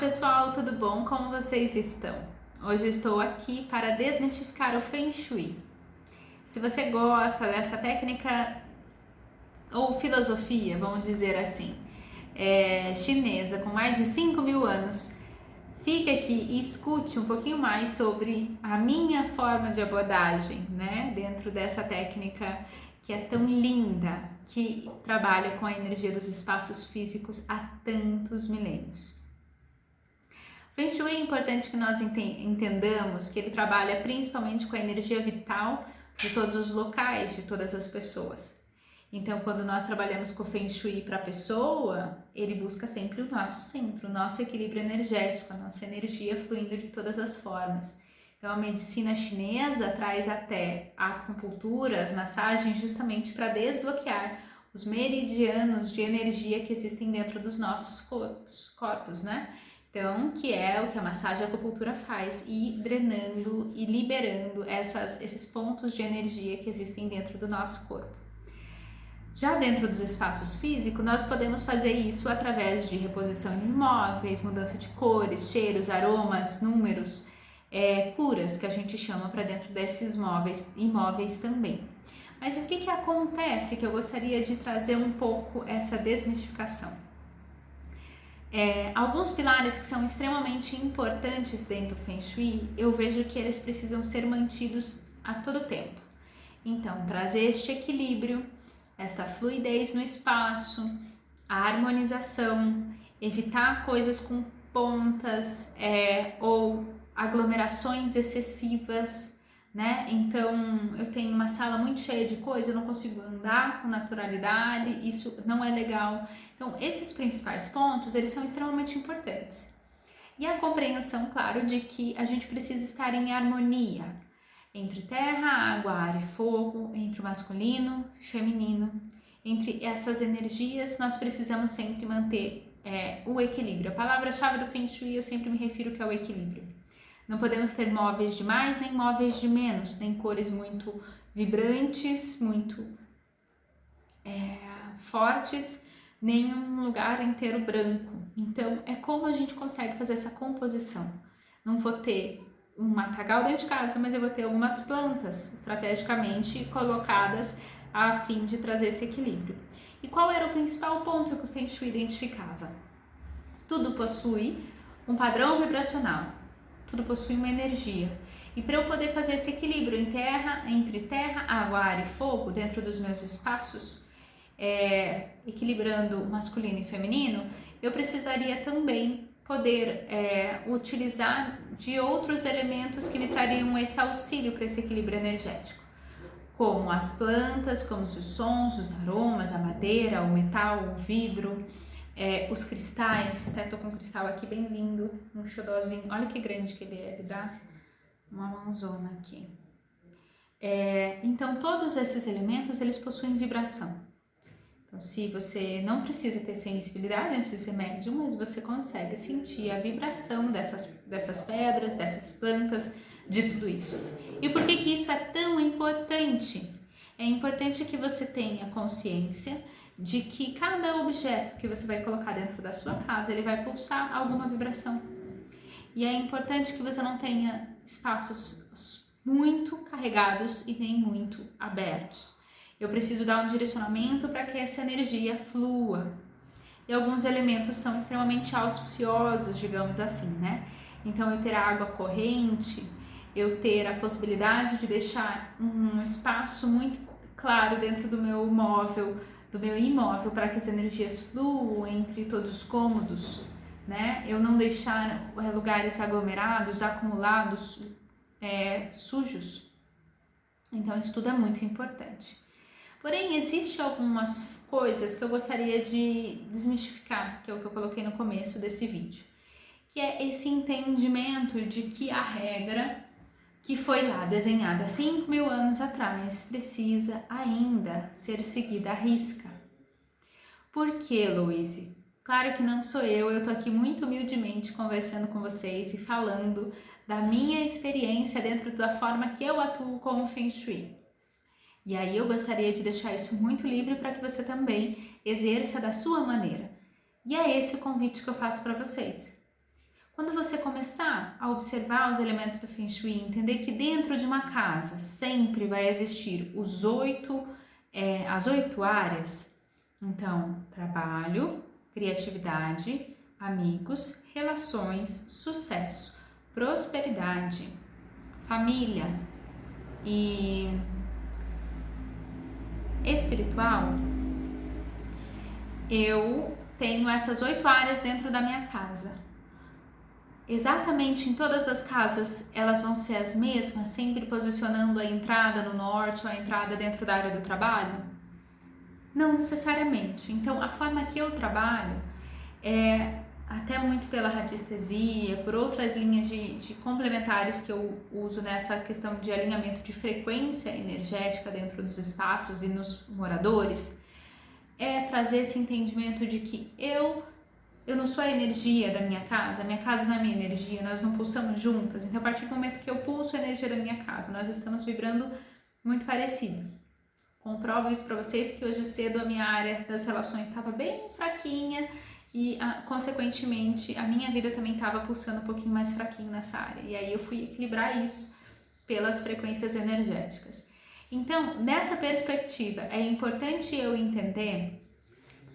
pessoal, tudo bom? Como vocês estão? Hoje estou aqui para desmistificar o Feng Shui. Se você gosta dessa técnica ou filosofia, vamos dizer assim, chinesa com mais de 5.000 anos, fique aqui e escute um pouquinho mais sobre a minha forma de abordagem, né? Dentro dessa técnica que é tão linda, que trabalha com a energia dos espaços físicos há tantos milênios. Feng Shui é importante que nós entendamos que ele trabalha principalmente com a energia vital de todos os locais, de todas as pessoas. Então, quando nós trabalhamos com o Feng Shui para a pessoa, ele busca sempre o nosso centro, o nosso equilíbrio energético, a nossa energia fluindo de todas as formas. Então, a medicina chinesa traz até a acupuntura, as massagens, justamente para desbloquear os meridianos de energia que existem dentro dos nossos corpos, né? Então, que é o que a massagem e a acupuntura faz, e drenando e liberando esses pontos de energia que existem dentro do nosso corpo. Já dentro dos espaços físicos, nós podemos fazer isso através de reposição de imóveis, mudança de cores, cheiros, aromas, números, curas que a gente chama para dentro desses imóveis também. Mas o que acontece que eu gostaria de trazer um pouco essa desmistificação? Alguns pilares que são extremamente importantes dentro do Feng Shui, eu vejo que eles precisam ser mantidos a todo tempo. Então, trazer este equilíbrio, esta fluidez no espaço, a harmonização, evitar coisas com pontas ou aglomerações excessivas, né? Então, eu tenho uma sala muito cheia de coisa, eu não consigo andar com naturalidade, isso não é legal. Então, esses principais pontos, eles são extremamente importantes. E a compreensão, claro, de que a gente precisa estar em harmonia entre terra, água, ar e fogo, entre o masculino e feminino. Entre essas energias, nós precisamos sempre manter o equilíbrio. A palavra-chave do Feng Shui, eu sempre me refiro que é o equilíbrio. Não podemos ter móveis de mais, nem móveis de menos, nem cores muito vibrantes, muito fortes, nem um lugar inteiro branco. Então, é como a gente consegue fazer essa composição. Não vou ter um matagal dentro de casa, mas eu vou ter algumas plantas estrategicamente colocadas a fim de trazer esse equilíbrio. E qual era o principal ponto que o Feng Shui identificava? Tudo possui um padrão vibracional, tudo possui uma energia. E para eu poder fazer esse equilíbrio entre terra, água, ar e fogo dentro dos meus espaços, equilibrando o masculino e feminino, eu precisaria também poder utilizar de outros elementos que me trariam esse auxílio para esse equilíbrio energético, como as plantas, como os sons, os aromas, a madeira, o metal, o vidro, os cristais. Até tô com um cristal aqui bem lindo, um xodózinho, olha que grande que ele dá uma mãozona aqui. Então todos esses elementos, eles possuem vibração. Então, se você não precisa ter sensibilidade, não precisa ser médium, mas você consegue sentir a vibração dessas pedras, dessas plantas, de tudo isso. E por que isso é tão importante? É importante que você tenha consciência de que cada objeto que você vai colocar dentro da sua casa, ele vai pulsar alguma vibração. E é importante que você não tenha espaços muito carregados e nem muito abertos. Eu preciso dar um direcionamento para que essa energia flua. E alguns elementos são extremamente auspiciosos, digamos assim, né? Então, eu ter água corrente, eu ter a possibilidade de deixar um espaço muito claro dentro do meu imóvel, para que as energias fluam entre todos os cômodos, né? Eu não deixar lugares aglomerados, acumulados, sujos. Então, isso tudo é muito importante. Porém, existem algumas coisas que eu gostaria de desmistificar, que é o que eu coloquei no começo desse vídeo, que é esse entendimento de que a regra que foi lá desenhada 5.000 anos atrás precisa ainda ser seguida à risca. Por que, Louise? Claro que não sou eu tô aqui muito humildemente conversando com vocês e falando da minha experiência dentro da forma que eu atuo como Feng Shui. E aí eu gostaria de deixar isso muito livre para que você também exerça da sua maneira. E é esse o convite que eu faço para vocês. Quando você começar a observar os elementos do Feng Shui, entender que dentro de uma casa sempre vai existir as 8 áreas, então, trabalho, criatividade, amigos, relações, sucesso, prosperidade, família e espiritual, eu tenho essas 8 áreas dentro da minha casa. Exatamente em todas as casas elas vão ser as mesmas, sempre posicionando a entrada no norte ou a entrada dentro da área do trabalho? Não necessariamente. Então, a forma que eu trabalho é até muito pela radiestesia, por outras linhas de complementares que eu uso nessa questão de alinhamento de frequência energética dentro dos espaços e nos moradores, é trazer esse entendimento de que eu não sou a energia da minha casa não é minha energia, nós não pulsamos juntas. Então, a partir do momento que eu pulso a energia da minha casa, nós estamos vibrando muito parecido. Comprovo isso para vocês que hoje cedo a minha área das relações estava bem fraquinha e, consequentemente, a minha vida também estava pulsando um pouquinho mais fraquinho nessa área. E aí eu fui equilibrar isso pelas frequências energéticas. Então, nessa perspectiva, é importante eu entender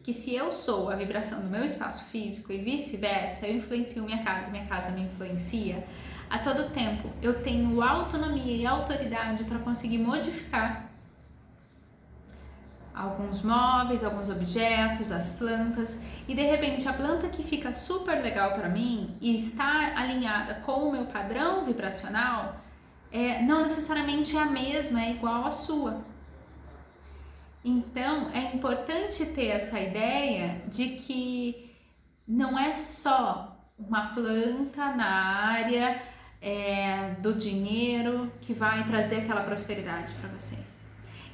que se eu sou a vibração do meu espaço físico e vice-versa, eu influencio minha casa me influencia, a todo tempo eu tenho autonomia e autoridade para conseguir modificar alguns móveis, alguns objetos, as plantas, e de repente a planta que fica super legal para mim e está alinhada com o meu padrão vibracional, não necessariamente é a mesma, é igual à sua. Então, é importante ter essa ideia de que não é só uma planta na área do dinheiro que vai trazer aquela prosperidade para você.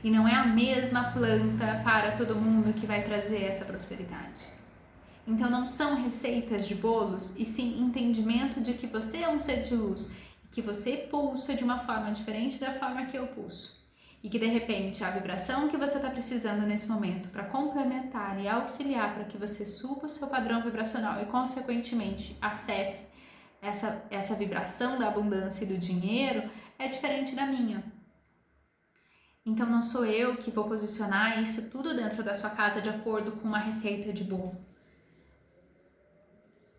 E não é a mesma planta para todo mundo que vai trazer essa prosperidade. Então, não são receitas de bolos, e sim entendimento de que você é um ser de luz, que você pulsa de uma forma diferente da forma que eu pulso. E que de repente a vibração que você está precisando nesse momento para complementar e auxiliar para que você suba o seu padrão vibracional e consequentemente acesse essa vibração da abundância e do dinheiro é diferente da minha. Então não sou eu que vou posicionar isso tudo dentro da sua casa de acordo com uma receita de bolo.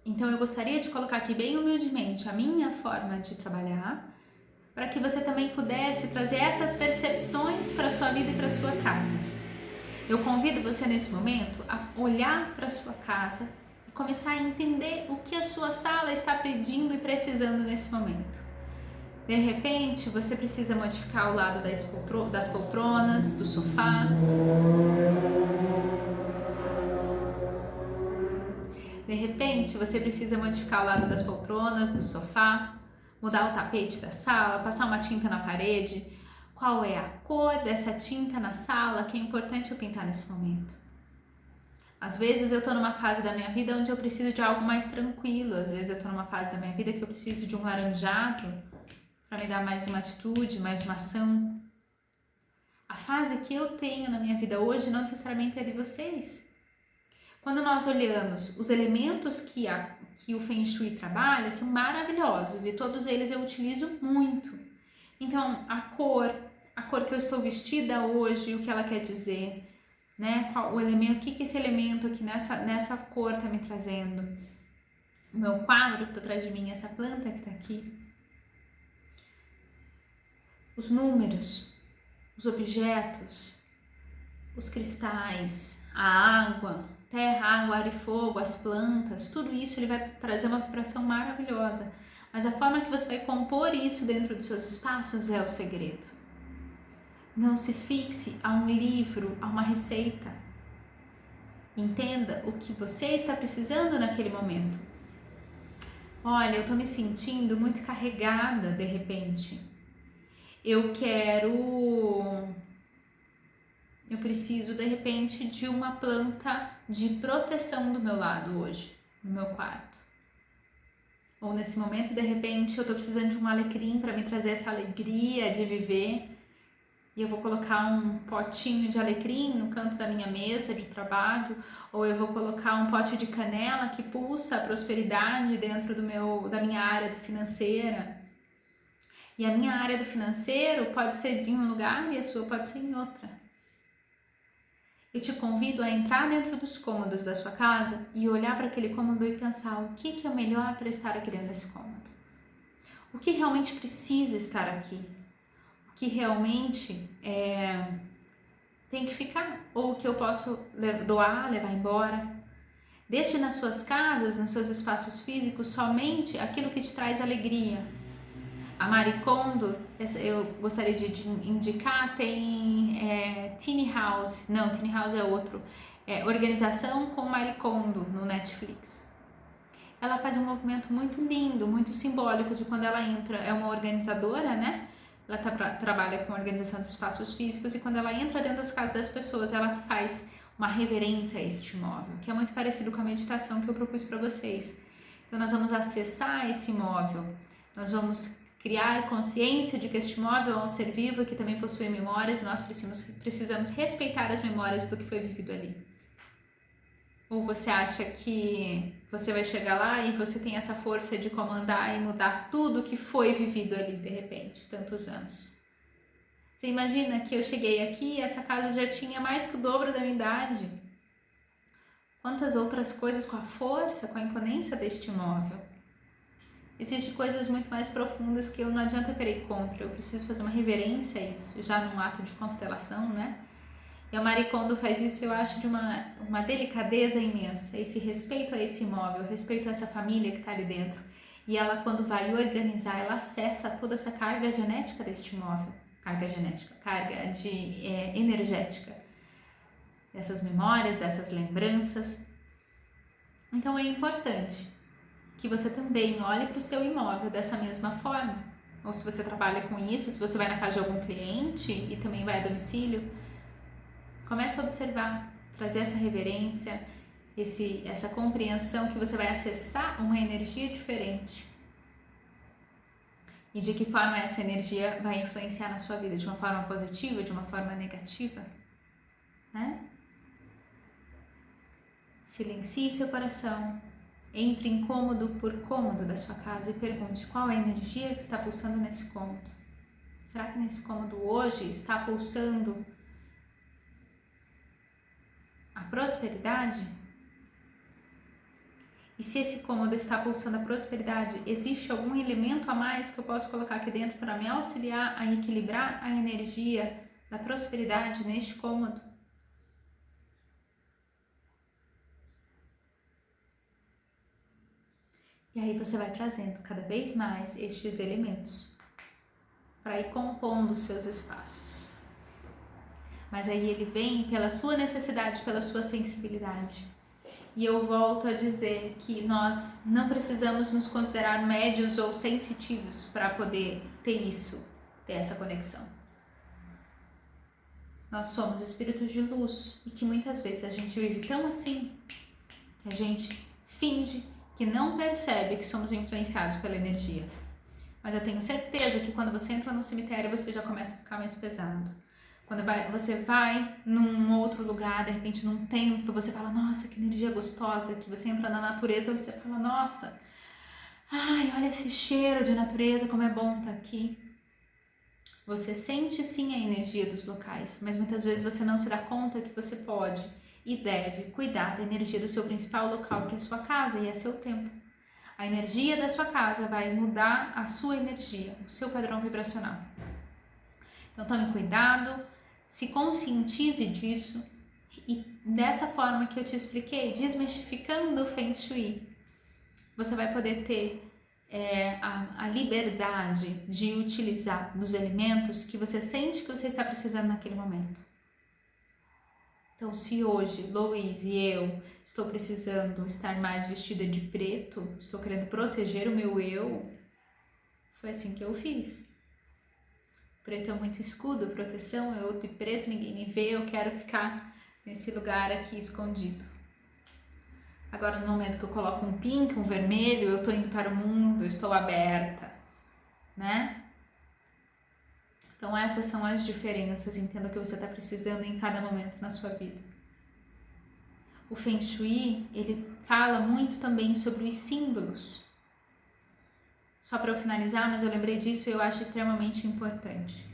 Então eu gostaria de colocar aqui bem humildemente a minha forma de trabalhar, para que você também pudesse trazer essas percepções para a sua vida e para a sua casa. Eu convido você nesse momento a olhar para a sua casa e começar a entender o que a sua sala está pedindo e precisando nesse momento. De repente, você precisa modificar o lado das poltronas, do sofá. De repente, você precisa modificar o lado das poltronas, do sofá, mudar o tapete da sala, passar uma tinta na parede. Qual é a cor dessa tinta na sala que é importante eu pintar nesse momento? Às vezes eu estou numa fase da minha vida onde eu preciso de algo mais tranquilo, às vezes eu estou numa fase da minha vida que eu preciso de um laranjado para me dar mais uma atitude, mais uma ação. A fase que eu tenho na minha vida hoje não necessariamente é de vocês. Quando nós olhamos os elementos que o Feng Shui trabalha, são maravilhosos e todos eles eu utilizo muito. Então, a cor que eu estou vestida hoje, o que ela quer dizer, né? Qual o elemento, o que esse elemento aqui nessa cor está me trazendo? O meu quadro que está atrás de mim, essa planta que está aqui. Os números, os objetos, os cristais, a água, terra, água, ar e fogo, as plantas, tudo isso ele vai trazer uma vibração maravilhosa. Mas a forma que você vai compor isso dentro dos seus espaços é o segredo. Não se fixe a um livro, a uma receita. Entenda o que você está precisando naquele momento. Olha, eu estou me sentindo muito carregada de repente. Eu preciso de repente de uma planta de proteção do meu lado hoje, no meu quarto. Ou nesse momento, de repente, eu estou precisando de um alecrim para me trazer essa alegria de viver. e eu vou colocar um potinho de alecrim no canto da minha mesa de trabalho, ou eu vou colocar um pote de canela que pulsa a prosperidade dentro da minha área financeira. E a minha área do financeiro pode ser em um lugar e a sua pode ser em outra. Eu te convido a entrar dentro dos cômodos da sua casa e olhar para aquele cômodo e pensar o que é o melhor para estar aqui dentro desse cômodo. O que realmente precisa estar aqui? O que realmente tem que ficar? Ou o que eu posso doar, levar embora? Deixe nas suas casas, nos seus espaços físicos, somente aquilo que te traz alegria. A Marie Kondo, eu gostaria de indicar, tem Tiny House, não, Tiny House é outro, Organização com Marie Kondo no Netflix. Ela faz um movimento muito lindo, muito simbólico de quando ela entra, é uma organizadora, né? Ela trabalha com organização dos espaços físicos e quando ela entra dentro das casas das pessoas, ela faz uma reverência a este imóvel, que é muito parecido com a meditação que eu propus para vocês. Então nós vamos acessar esse imóvel, nós vamos criar consciência de que este imóvel é um ser vivo que também possui memórias e nós precisamos respeitar as memórias do que foi vivido ali. Ou você acha que você vai chegar lá e você tem essa força de comandar e mudar tudo que foi vivido ali de repente, tantos anos? Você imagina que eu cheguei aqui e essa casa já tinha mais que o dobro da minha idade. Quantas outras coisas com a força, com a imponência deste imóvel? Existem coisas muito mais profundas que não adianta eu querer ir contra, eu preciso fazer uma reverência a isso, já num ato de constelação, né? E a Marie Kondo faz isso, eu acho, de uma delicadeza imensa, esse respeito a esse imóvel, respeito a essa família que está ali dentro. E ela, quando vai organizar, ela acessa toda essa carga genética deste imóvel, carga energética, dessas memórias, dessas lembranças. Então é importante que você também olhe para o seu imóvel dessa mesma forma. Ou se você trabalha com isso, se você vai na casa de algum cliente e também vai a domicílio, comece a observar, trazer essa reverência, essa compreensão que você vai acessar uma energia diferente. E de que forma essa energia vai influenciar na sua vida, de uma forma positiva, de uma forma negativa, né? Silencie seu coração. Entre em cômodo por cômodo da sua casa e pergunte qual é a energia que está pulsando nesse cômodo. Será que nesse cômodo hoje está pulsando a prosperidade? E se esse cômodo está pulsando a prosperidade, existe algum elemento a mais que eu posso colocar aqui dentro para me auxiliar a equilibrar a energia da prosperidade neste cômodo? E aí você vai trazendo cada vez mais estes elementos para ir compondo os seus espaços. Mas aí ele vem pela sua necessidade, pela sua sensibilidade. E eu volto a dizer que nós não precisamos nos considerar médios ou sensitivos para poder ter isso, ter essa conexão. Nós somos espíritos de luz e que muitas vezes a gente vive tão assim que a gente finge que não percebe que somos influenciados pela energia. Mas eu tenho certeza que quando você entra no cemitério, você já começa a ficar mais pesado. Quando você vai num outro lugar, de repente num templo, você fala, nossa, que energia gostosa. Que você entra na natureza, você fala, nossa, ai, olha esse cheiro de natureza, como é bom estar aqui. Você sente sim a energia dos locais, mas muitas vezes você não se dá conta que você pode e deve cuidar da energia do seu principal local, que é a sua casa, e é seu templo. A energia da sua casa vai mudar a sua energia, o seu padrão vibracional. Então tome cuidado, se conscientize disso e dessa forma que eu te expliquei, desmistificando o Feng Shui, você vai poder ter a liberdade de utilizar dos elementos que você sente que você está precisando naquele momento. Então, se hoje, Louise e eu, estou precisando estar mais vestida de preto, estou querendo proteger o meu eu, foi assim que eu fiz. Preto é muito escudo, proteção, eu de preto, ninguém me vê, eu quero ficar nesse lugar aqui escondido. Agora, no momento que eu coloco um pink, um vermelho, eu estou indo para o mundo, eu estou aberta, né? Então essas são as diferenças, entenda o que você está precisando em cada momento na sua vida. O Feng Shui, ele fala muito também sobre os símbolos. Só para eu finalizar, mas eu lembrei disso e eu acho extremamente importante.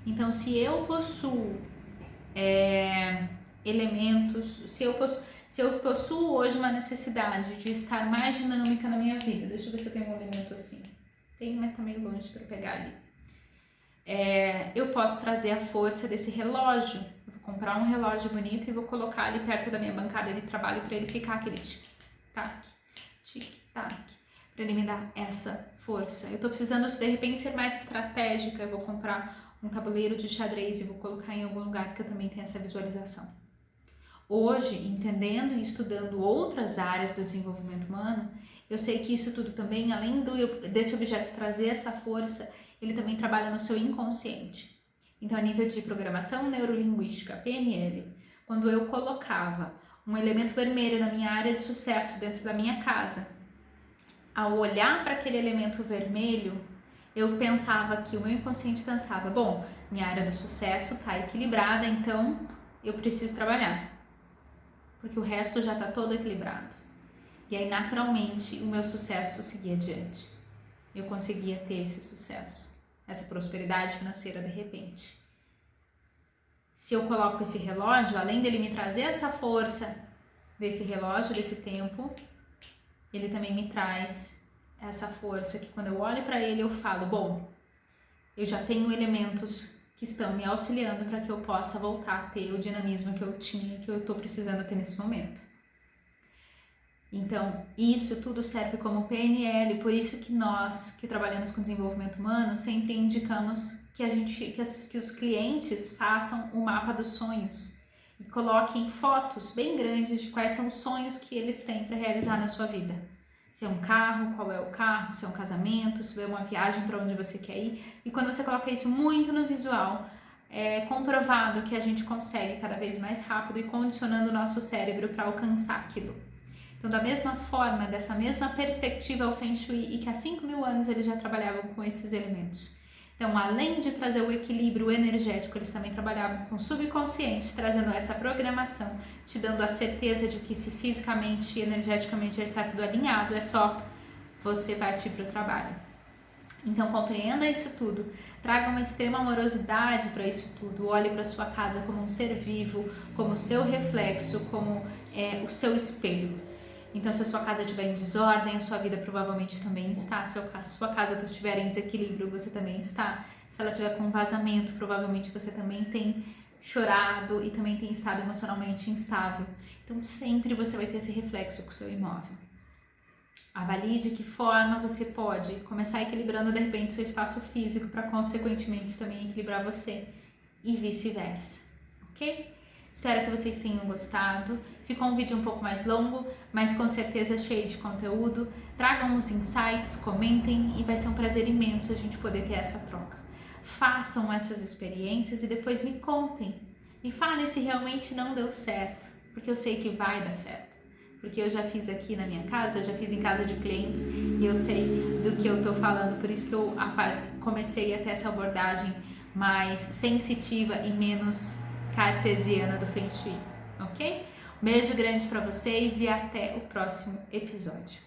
Então, se eu possuo elementos, se eu possuo hoje uma necessidade de estar mais dinâmica na minha vida, deixa eu ver se eu tenho um elemento assim. Tem, mas tá meio longe para pegar ali. Eu posso trazer a força desse relógio. Eu vou comprar um relógio bonito e vou colocar ali perto da minha bancada de trabalho para ele ficar aquele tic-tac, tic-tac, para ele me dar essa força. Eu tô precisando, de repente, ser mais estratégica. Eu vou comprar um tabuleiro de xadrez e vou colocar em algum lugar que eu também tenha essa visualização. Hoje, entendendo e estudando outras áreas do desenvolvimento humano, eu sei que isso tudo também, além desse objeto trazer essa força, ele também trabalha no seu inconsciente. Então, a nível de programação neurolinguística, PNL, quando eu colocava um elemento vermelho na minha área de sucesso dentro da minha casa, ao olhar para aquele elemento vermelho, eu pensava que o meu inconsciente pensava, bom, minha área do sucesso está equilibrada, então eu preciso trabalhar, porque o resto já está todo equilibrado. E aí, naturalmente, o meu sucesso seguia adiante. Eu conseguia ter esse sucesso, essa prosperidade financeira de repente. Se eu coloco esse relógio, além dele me trazer essa força desse relógio, desse tempo, ele também me traz essa força que quando eu olho para ele eu falo, bom, eu já tenho elementos que estão me auxiliando para que eu possa voltar a ter o dinamismo que eu tinha, que eu estou precisando ter nesse momento. Então, isso tudo serve como PNL, por isso que nós, que trabalhamos com desenvolvimento humano, sempre indicamos que os clientes façam o mapa dos sonhos e coloquem fotos bem grandes de quais são os sonhos que eles têm para realizar na sua vida. Se é um carro, qual é o carro, se é um casamento, se é uma viagem para onde você quer ir. E quando você coloca isso muito no visual, é comprovado que a gente consegue cada vez mais rápido e condicionando o nosso cérebro para alcançar aquilo. Então, da mesma forma, dessa mesma perspectiva, o Feng Shui, e que há 5.000 anos eles já trabalhavam com esses elementos. Então, além de trazer o equilíbrio energético, eles também trabalhavam com o subconsciente, trazendo essa programação, te dando a certeza de que se fisicamente e energeticamente já está tudo alinhado, é só você partir para o trabalho. Então, compreenda isso tudo, traga uma extrema amorosidade para isso tudo, olhe para sua casa como um ser vivo, como seu reflexo, como o seu espelho. Então, se a sua casa estiver em desordem, a sua vida provavelmente também está. Se a sua casa estiver em desequilíbrio, você também está. Se ela estiver com vazamento, provavelmente você também tem chorado e também tem estado emocionalmente instável. Então, sempre você vai ter esse reflexo com o seu imóvel. Avalie de que forma você pode começar equilibrando, de repente, seu espaço físico para, consequentemente, também equilibrar você e vice-versa, ok? Espero que vocês tenham gostado. Ficou um vídeo um pouco mais longo, mas com certeza cheio de conteúdo. Tragam os insights, comentem e vai ser um prazer imenso a gente poder ter essa troca. Façam essas experiências e depois me contem. Me falem se realmente não deu certo, porque eu sei que vai dar certo. Porque eu já fiz aqui na minha casa, já fiz em casa de clientes e eu sei do que eu tô falando. Por isso que eu comecei a ter essa abordagem mais sensitiva e menos cartesiana do Feng Shui, ok? Um beijo grande para vocês e até o próximo episódio.